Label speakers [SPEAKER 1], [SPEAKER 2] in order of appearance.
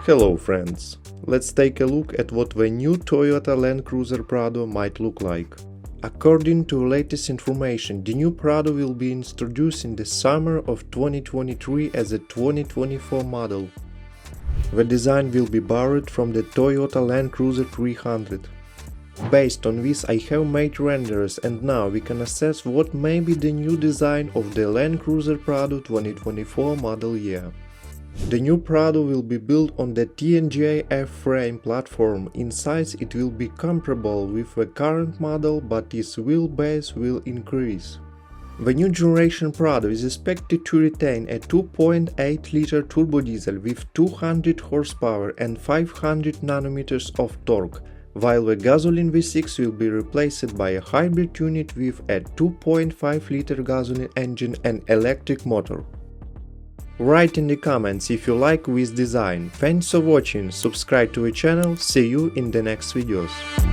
[SPEAKER 1] Hello friends, let's take a look at what the new Toyota Land Cruiser PRADO might look like. According to latest information, the new PRADO will be introduced in the summer of 2023 as a 2024 model. The design will be borrowed from the Toyota Land Cruiser 300. Based on this, I have made renders, and now we can assess what may be the new design of the Land Cruiser PRADO 2024 model year. The new PRADO will be built on the TNGA-F frame platform. In size it will be comparable with the current model, but its wheelbase will increase. The new generation PRADO is expected to retain a 2.8-liter turbo diesel with 200 horsepower and 500 Nm of torque, while the gasoline V6 will be replaced by a hybrid unit with a 2.5-liter gasoline engine and electric motor. Write in the comments if you like this design. Thanks for watching, subscribe to the channel, see you in the next videos.